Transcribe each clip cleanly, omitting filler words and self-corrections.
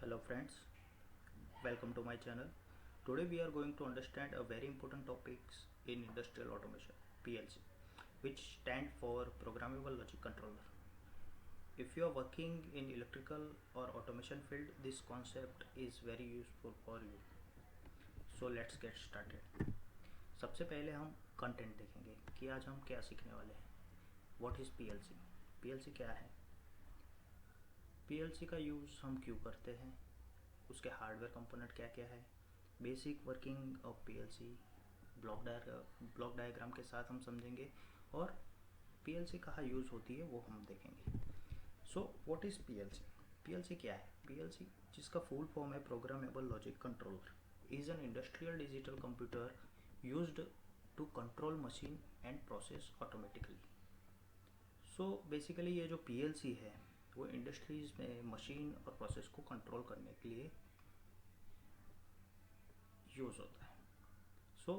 Hello friends, welcome to my channel. Today we are going to understand a very important topics in industrial automation, PLC, which stand for Programmable Logic Controller. If you are working in electrical or automation field, this concept is very useful for you. So let's get started. सबसे पहले हम content देखेंगे कि आज हम क्या सीखने वाले हैं. What is PLC? PLC क्या है? PLC का यूज़ हम क्यों करते हैं, उसके हार्डवेयर कंपोनेंट क्या क्या है, basic working of PLC, block diagram के साथ हम समझेंगे और PLC कहाँ यूज़ होती है वो हम देखेंगे. So what is PLC? PLC क्या है? PLC जिसका फुल फॉर्म है programmable logic controller, is an industrial digital computer used to control machine and process automatically. So basically ये जो PLC है वो इंडस्ट्रीज़ में मशीन और प्रोसेस को कंट्रोल करने के लिए यूज़ होता है. सो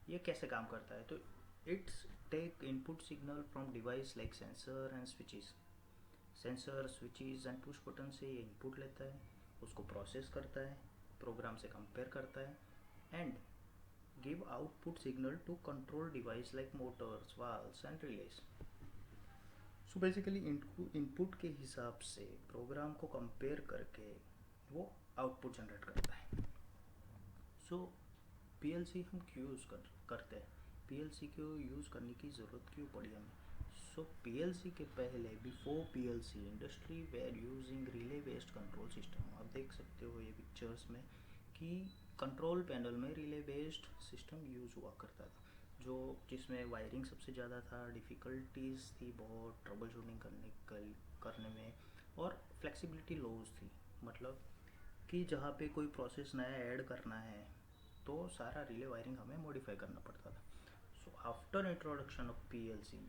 ये कैसे काम करता है? तो it's take input signal from device like sensor and switches. Sensor, switches and push button से ये इनपुट लेता है, उसको प्रोसेस करता है, प्रोग्राम से कंपेयर करता है and give output signal to control device like motors, valves and relays. So basically input के हिसाब से प्रोग्राम को कंपेयर करके वो आउटपुट जनरेट करता है. सो PLC हम क्यों यूज़ करते हैं, PLC को यूज़ करने की ज़रूरत क्यों पड़ी हमें? सो PLC के पहले before PLC industry were using relay based control system. आप देख सकते हो ये पिक्चर्स में कि कंट्रोल पैनल में रिले बेस्ड सिस्टम यूज़ हुआ करता था, जो जिसमें वायरिंग सबसे ज़्यादा था, डिफ़िकल्टीज़ थी बहुत ट्रबल शूटिंग करने में और फ्लेक्सिबिलिटी लॉस थी. मतलब कि जहाँ पे कोई प्रोसेस नया ऐड करना है तो सारा रिले वायरिंग हमें मॉडिफाई करना पड़ता था. So after introduction of PLC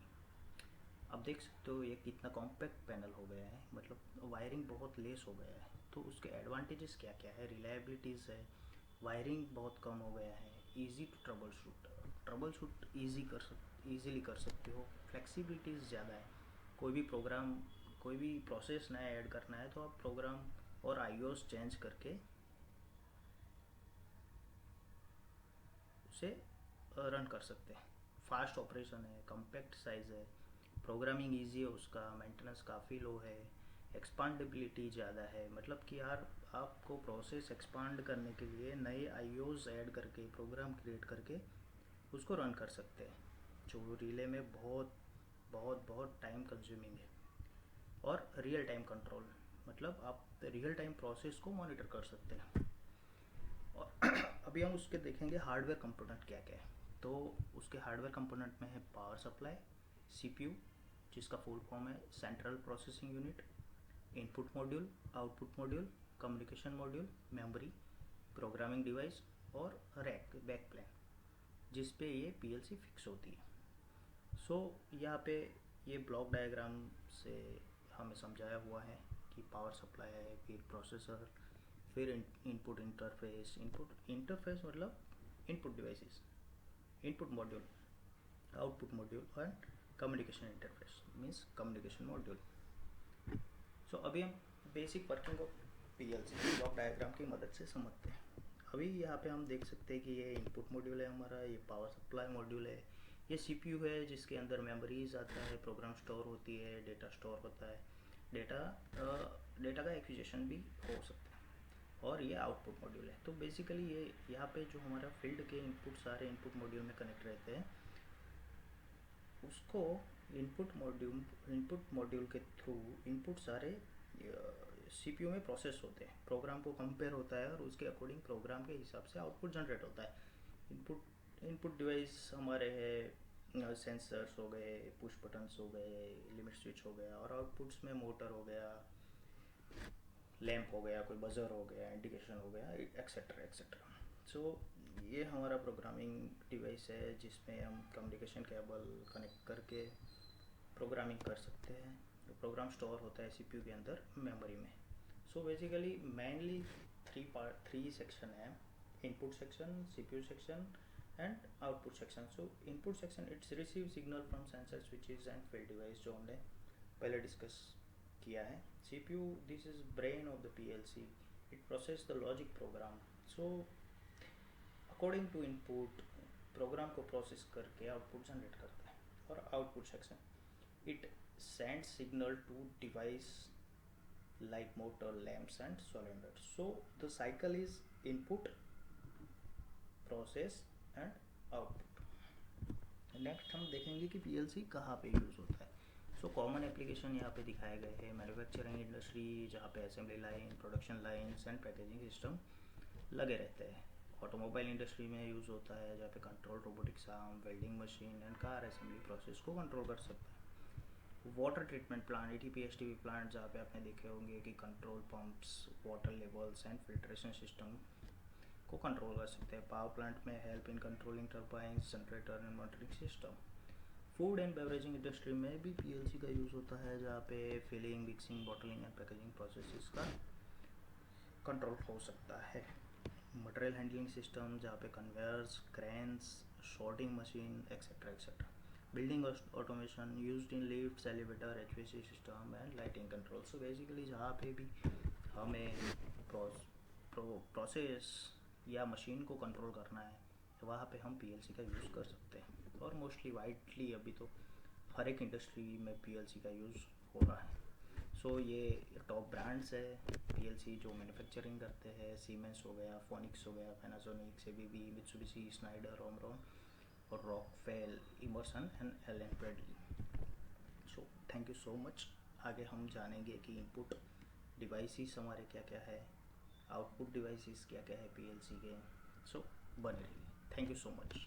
आप देख सकते हो ये कितना कॉम्पैक्ट पैनल हो गया है, मतलब वायरिंग बहुत लेस हो गया है. तो उसके एडवांटेजेस क्या क्या है? रिलायबिलिटीज़ है, वायरिंग बहुत कम हो गया है, easy to troubleshoot easily कर सकते हो, फ्लेक्सिबिलिटीज़ ज़्यादा है. कोई भी प्रोसेस नया ऐड करना है तो आप प्रोग्राम और आईओस चेंज करके उसे रन कर सकते हैं. फास्ट ऑपरेशन है, कॉम्पैक्ट साइज़ है, प्रोग्रामिंग इजी है, उसका मेंटेनेंस काफ़ी लो है, एक्सपांडेबिलिटी ज़्यादा है. मतलब कि यार आपको प्रोसेस एक्सपांड करने के लिए नए आईओस ऐड करके प्रोग्राम क्रिएट करके उसको रन कर सकते हैं, जो रिले में बहुत बहुत बहुत टाइम कंज्यूमिंग है. और रियल टाइम कंट्रोल, मतलब आप रियल टाइम प्रोसेस को मॉनिटर कर सकते हैं. और अभी हम उसके देखेंगे हार्डवेयर कंपोनेंट क्या क्या है. तो उसके हार्डवेयर कंपोनेंट में है पावर सप्लाई, CPU जिसका फुल फॉर्म है central processing unit, input module, output module, communication module, memory, programming device और रैक बैक प्लेन जिस पे ये PLC फिक्स होती है. सो यहाँ पे ये ब्लॉक डायग्राम से हमें समझाया हुआ है कि पावर सप्लाई है, फिर प्रोसेसर, फिर इनपुट इंटरफेस मतलब input devices, input module, output module and communication interface means communication module. So अभी हम basic working of PLC block diagram की मदद से समझते हैं. अभी यहाँ पे हम देख सकते हैं कि ये इनपुट मॉड्यूल है हमारा, ये पावर सप्लाई मॉड्यूल है, ये CPU है जिसके अंदर मेमोरीज आता है, प्रोग्राम स्टोर होती है, डेटा स्टोर होता है, डेटा का एक्विजिशन भी हो सकता है. और ये आउटपुट मॉड्यूल है. तो बेसिकली ये यहाँ पे जो हमारा फील्ड के इनपुट सारे इनपुट मॉड्यूल में कनेक्ट रहते हैं, उसको इनपुट मॉड्यूल के थ्रू इनपुट सारे CPU में प्रोसेस होते हैं, प्रोग्राम को कंपेयर होता है और उसके अकॉर्डिंग प्रोग्राम के हिसाब से आउटपुट जनरेट होता है. इनपुट डिवाइस हमारे है सेंसर्स हो गए, पुश बटन्स हो गए, लिमिट स्विच हो गया, और आउटपुट्स में मोटर हो गया, लैंप हो गया, कोई बजर हो गया, इंडिकेशन हो गया, एक्सेट्रा एक्सेट्रा. सो ये हमारा प्रोग्रामिंग डिवाइस है जिसमें हम कम्युनिकेशन केबल कनेक्ट करके प्रोग्रामिंग कर सकते हैं. प्रोग्राम स्टोर होता है CPU के अंदर मेमोरी में. So basically mainly three section है: input section, CPU section and output section. So input section it's receive signal from sensor, switches and field device, जो हमने पहले डिस्कस किया है. CPU, this is brain of the PLC. It process the logic program. So according to input program को process करके output generate करता है. और output section it send signal to device like motor, lamps and cylinder. So the cycle is input, process and output. Next हम देखेंगे कि PLC कहाँ पे यूज़ होता है. सो कॉमन एप्लीकेशन यहाँ पे दिखाए गए हैं. मैन्युफैक्चरिंग इंडस्ट्री जहाँ पे assembly line, production lines and packaging system लगे रहते हैं. ऑटोमोबाइल इंडस्ट्री में यूज़ होता है जहाँ पे control robotics arm, welding machine and car assembly process को कंट्रोल कर सकता है. Water treatment plant, ATP STP plant जहाँ पे आपने देखे होंगे कि control pumps, water levels and filtration system को कंट्रोल कर सकते हैं. पावर प्लांट में help in controlling turbines, generator and monitoring system. Food and beveraging industry में भी PLC का यूज़ होता है जहाँ पे filling, mixing, bottling and packaging process का कंट्रोल हो सकता है. मटेरियल हैंडलिंग सिस्टम जहाँ पे conveyors, cranes, sorting machine etcetera etcetera. Building automation used in lifts, elevator, HVAC system and lighting control. So basically जहाँ पे भी हमें प्रोसेस या मशीन को कंट्रोल करना है वहाँ पे हम PLC का यूज़ कर सकते हैं. और मोस्टली वाइडली अभी तो हर एक इंडस्ट्री में PLC का यूज़ हो रहा है. सो ये टॉप ब्रांड्स है PLC जो मैन्युफैक्चरिंग करते हैं. सीमेंस हो गया, फोनिक्स हो गया, Panasonic, ABB, Mitsubishi, Schneider, Omron और Rockwell, Emerson and Allen Bradley. So thank you so much. आगे हम जानेंगे कि इनपुट डिवाइसेस हमारे क्या क्या है, आउटपुट डिवाइसेस क्या क्या है PLC के. सो बने रहिए. Thank you so much.